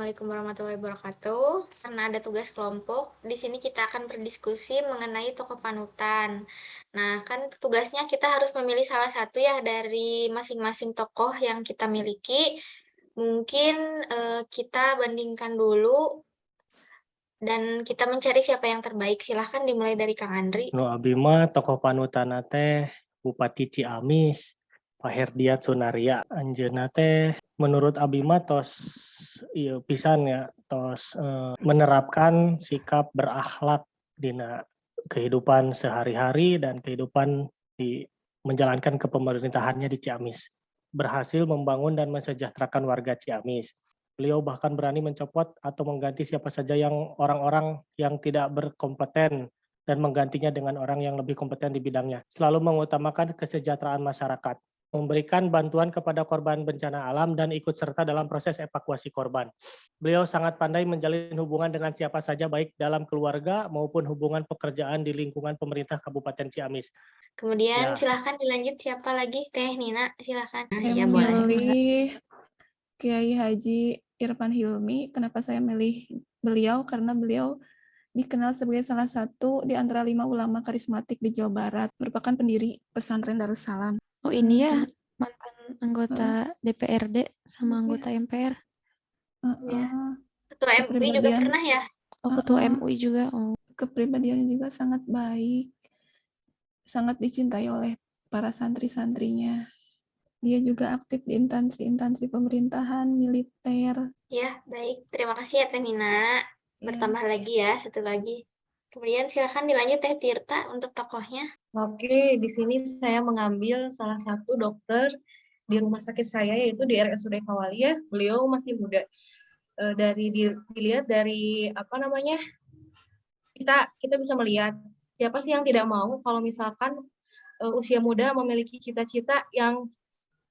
Assalamualaikum warahmatullahi wabarakatuh. Karena ada tugas kelompok, di sini kita akan berdiskusi mengenai tokoh panutan. Nah, kan tugasnya kita harus memilih salah satu ya dari masing-masing tokoh yang kita miliki. Mungkin kita bandingkan dulu dan kita mencari siapa yang terbaik. Silahkan dimulai dari Kang Andri. Nu abdi mah tokoh panutanna teh Bupati Ciamis, Pak Herdiat Sunaria. Anjeunna teh menurut abdi mah tos ieu pisan ya, tos menerapkan sikap berakhlak dina kehidupan sehari-hari dan kehidupan di menjalankan kepemerintahannya di Ciamis. Berhasil membangun dan mensejahterakan warga Ciamis. Beliau bahkan berani mencopot atau mengganti siapa saja yang orang-orang yang tidak berkompeten dan menggantinya dengan orang yang lebih kompeten di bidangnya. Selalu mengutamakan kesejahteraan masyarakat, memberikan bantuan kepada korban bencana alam, dan ikut serta dalam proses evakuasi korban. Beliau sangat pandai menjalin hubungan dengan siapa saja, baik dalam keluarga maupun hubungan pekerjaan di lingkungan pemerintah Kabupaten Ciamis. Kemudian Ya, silahkan dilanjut siapa lagi? Teh Nina, silahkan. Nah, Saya iya boleh. memilih Kiai Haji Irfan Hilmi. Kenapa saya milih beliau? Karena beliau dikenal sebagai salah satu di antara 5 ulama karismatik di Jawa Barat, merupakan pendiri pesantren Darussalam. Oh ini ya, Terus, mantan anggota uh, DPRD sama terus ya, anggota MPR. Ya. uh, Ketua MUI juga kepribadian, pernah ya? Oh ketua uh, MUI juga. Oh kepribadiannya juga sangat baik, sangat dicintai oleh para santri-santrinya. Dia juga aktif di instansi-instansi pemerintahan, militer. Ya, baik. Terima kasih ya Teh Nina. Ya, Bertambah lagi ya, satu lagi. Kemudian silakan dilanjut Teh Tirta untuk tokohnya. Oke, di sini saya mengambil salah satu dokter di rumah sakit saya, yaitu di RSUD Kawalia. Beliau masih muda. Dilihat dari apa namanya, kita bisa melihat siapa sih yang tidak mau kalau misalkan usia muda memiliki cita-cita yang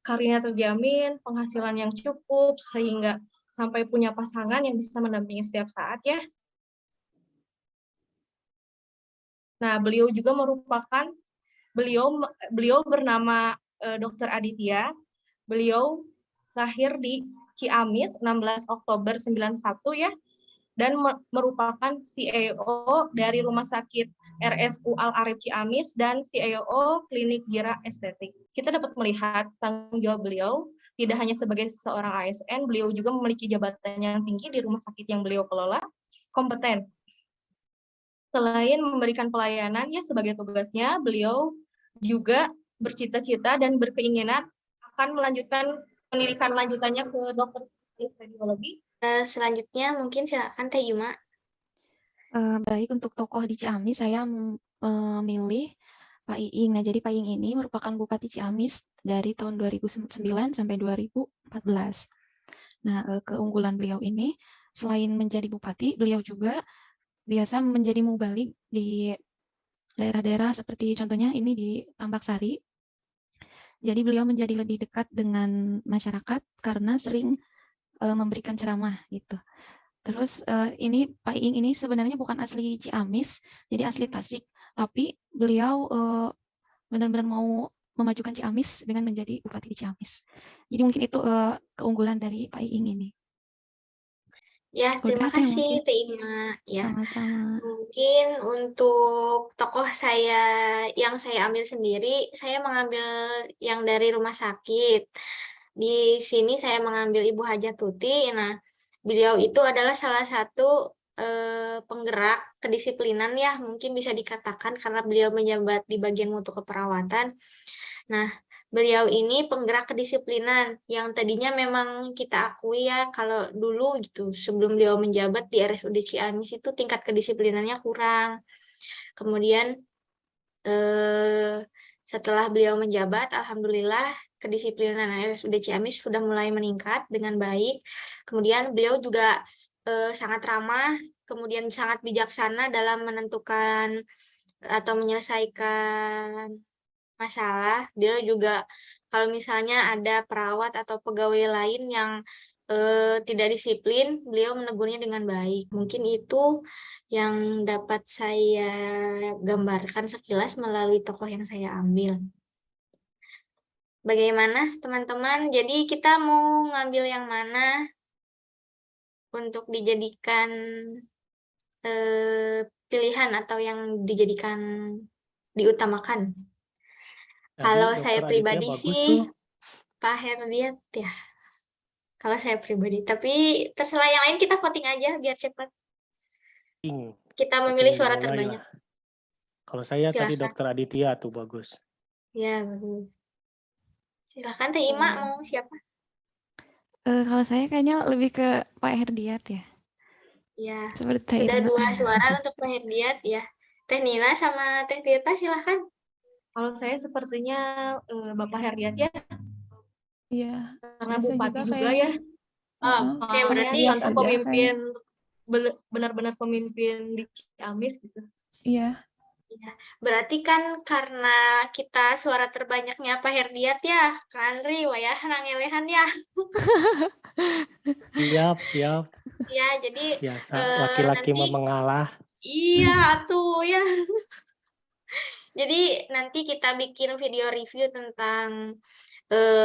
karirnya terjamin, penghasilan yang cukup, sehingga sampai punya pasangan yang bisa mendampingi setiap saat ya. Nah, beliau bernama Dr. Aditya. Beliau lahir di Ciamis 16 Oktober 91 ya, dan merupakan CEO dari Rumah Sakit RSU Al Arif Ciamis dan CEO Klinik Jira Estetik. Kita dapat melihat tanggung jawab beliau tidak hanya sebagai seorang ASN, beliau juga memiliki jabatan yang tinggi di rumah sakit yang beliau kelola, kompeten. Selain memberikan pelayanan ya sebagai tugasnya, beliau juga bercita-cita dan berkeinginan akan melanjutkan pendidikan lanjutannya ke dokter radiologi. Selanjutnya mungkin silakan Teh Yuma. baik untuk tokoh di Ciamis saya memilih Pak Iing. Nah jadi Pak Iing ini merupakan Bupati Ciamis dari tahun 2009 sampai 2014. Nah keunggulan beliau ini selain menjadi bupati, beliau juga biasa menjadi mubalik di daerah-daerah seperti contohnya ini di Tambak Sari. Jadi beliau menjadi lebih dekat dengan masyarakat karena sering memberikan ceramah gitu. Terus ini Pak Iing ini sebenarnya bukan asli Ciamis, jadi asli Tasik, tapi beliau benar-benar mau memajukan Ciamis dengan menjadi Bupati di Ciamis. Jadi mungkin itu keunggulan dari Pak Iing ini. Ya, terima Udah deh mungkin. kasih Teh Yuma. Ya, Sama-sama. mungkin untuk tokoh saya yang saya ambil sendiri, saya mengambil yang dari rumah sakit. Di sini saya mengambil Ibu Hajah Tuti. Nah, beliau itu adalah salah satu penggerak kedisiplinan ya, mungkin bisa dikatakan karena beliau menjabat di bagian mutu keperawatan. Nah, beliau ini penggerak kedisiplinan yang tadinya memang kita akui ya kalau dulu gitu sebelum beliau menjabat di RSUD Ciamis itu tingkat kedisiplinannya kurang. Kemudian setelah beliau menjabat, alhamdulillah kedisiplinan RSUD Ciamis sudah mulai meningkat dengan baik. Kemudian beliau juga sangat ramah, kemudian sangat bijaksana dalam menentukan atau menyelesaikan masalah. Beliau juga kalau misalnya ada perawat atau pegawai lain yang tidak disiplin, beliau menegurnya dengan baik. Mungkin itu yang dapat saya gambarkan sekilas melalui tokoh yang saya ambil. Bagaimana teman-teman? Jadi kita mau ngambil yang mana? untuk dijadikan pilihan atau yang diutamakan. Tadi Kalau Dokter saya Aditya pribadi bagus sih tuh. Pak Herdiat ya. Kalau saya pribadi, tapi terserah yang lain, kita voting aja biar cepat. Kita memilih Voting suara dimulai terbanyak. lah. Kalau saya tadi Silakan. Dokter Aditya tuh bagus. Ya, bagus. Silakan Teh Ima, mau siapa? Kalau saya kayaknya lebih ke Pak Herdiat ya. Ya, Seperti Teh sudah Irma. 2 suara untuk Pak Herdiat ya. Teh Nina sama Teh Tirta silakan. Kalau saya sepertinya Bapak Herdiat ya, Iya, karena saya bupati juga kayaknya. ya. Oke, berarti Herdiat Contoh aja pemimpin, benar-benar pemimpin di Ciamis gitu. Iya, berarti kan karena kita suara terbanyaknya Pak Herdiat ya, kan Riwa ya, nangelehan ya. Siap. Ya, jadi Biasa laki-laki nanti mengalah. iya tuh ya. Jadi nanti kita bikin video review tentang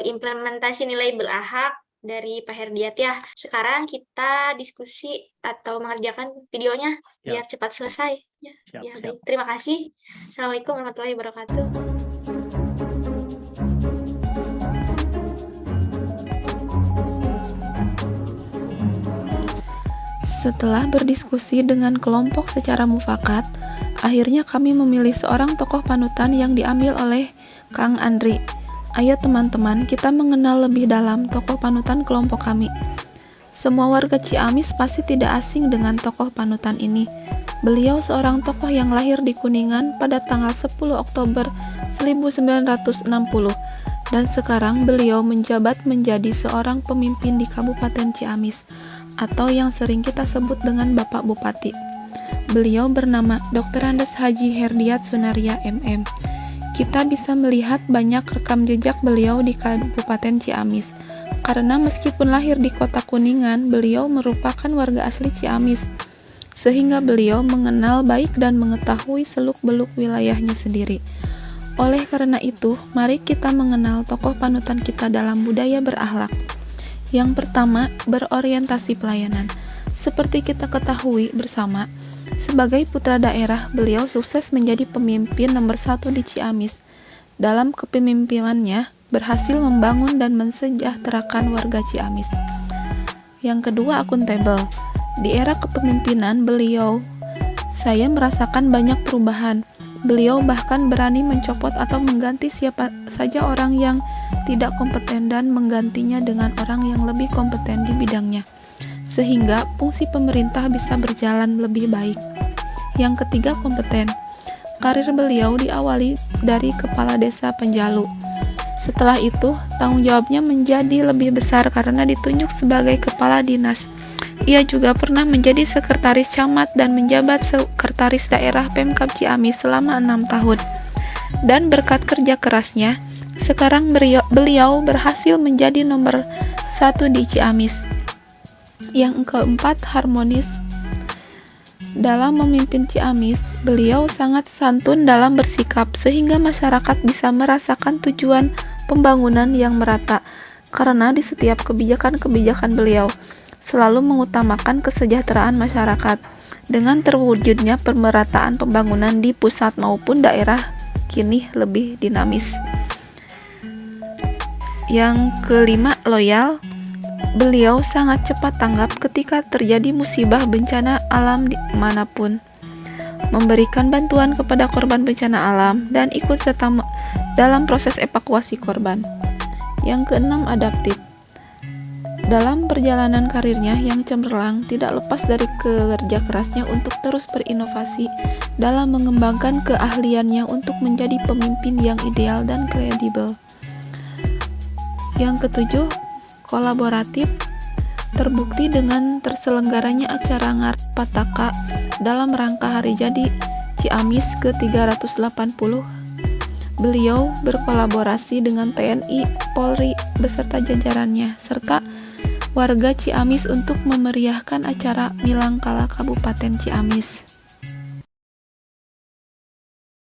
implementasi nilai berakhlak dari Pak Herdiat ya. Sekarang kita diskusi atau mengerjakan videonya biar cepat selesai. Ya, baik. Terima kasih. Assalamualaikum warahmatullahi wabarakatuh. setelah berdiskusi dengan kelompok secara mufakat, akhirnya kami memilih seorang tokoh panutan yang diambil oleh Kang Andri. Ayo teman-teman, kita mengenal lebih dalam tokoh panutan kelompok kami. Semua warga Ciamis pasti tidak asing dengan tokoh panutan ini. Beliau seorang tokoh yang lahir di Kuningan pada tanggal 10 Oktober 1960 dan sekarang beliau menjabat menjadi seorang pemimpin di Kabupaten Ciamis atau yang sering kita sebut dengan Bapak Bupati. Beliau bernama Dr. Andes Haji Herdiat Sunaria MM. Kita bisa melihat banyak rekam jejak beliau di Kabupaten Ciamis. Karena meskipun lahir di kota Kuningan, beliau merupakan warga asli Ciamis, sehingga beliau mengenal baik dan mengetahui seluk-beluk wilayahnya sendiri. Oleh karena itu, mari kita mengenal tokoh panutan kita dalam budaya berakhlak. Yang pertama, berorientasi pelayanan. Seperti kita ketahui bersama, sebagai putra daerah, beliau sukses menjadi pemimpin nomor 1 di Ciamis. Dalam kepemimpinannya, berhasil membangun dan mensejahterakan warga Ciamis. Yang kedua, akuntabel. Di era kepemimpinan beliau, saya merasakan banyak perubahan. Beliau bahkan berani mencopot atau mengganti siapa saja orang yang tidak kompeten dan menggantinya dengan orang yang lebih kompeten di bidangnya, sehingga fungsi pemerintah bisa berjalan lebih baik. Yang ketiga, kompeten. Karir beliau diawali dari kepala desa Penjalu. Setelah itu, tanggung jawabnya menjadi lebih besar karena ditunjuk sebagai kepala dinas. Ia juga pernah menjadi sekretaris camat dan menjabat sekretaris daerah Pemkab Ciamis selama 6 tahun. Dan berkat kerja kerasnya, sekarang beliau berhasil menjadi nomor 1 di Ciamis. Yang keempat, harmonis. Dalam memimpin Ciamis, beliau sangat santun dalam bersikap sehingga masyarakat bisa merasakan tujuan pembangunan yang merata, karena di setiap kebijakan-kebijakan beliau selalu mengutamakan kesejahteraan masyarakat dengan terwujudnya pemerataan pembangunan di pusat maupun daerah kini lebih dinamis. Yang kelima, loyal. Beliau sangat cepat tanggap ketika terjadi musibah bencana alam dimanapun, memberikan bantuan kepada korban bencana alam, dan ikut serta dalam proses evakuasi korban. Yang keenam, adaptif. Dalam perjalanan karirnya yang cemerlang, tidak lepas dari kerja kerasnya untuk terus berinovasi dalam mengembangkan keahliannya untuk menjadi pemimpin yang ideal dan kredibel. Yang ketujuh, kolaboratif. Terbukti dengan terselenggaranya acara Ngarep Pataka dalam rangka hari jadi Ciamis ke-380. Beliau berkolaborasi dengan TNI, Polri beserta jajarannya serta warga Ciamis untuk memeriahkan acara Nilangkala Kabupaten Ciamis.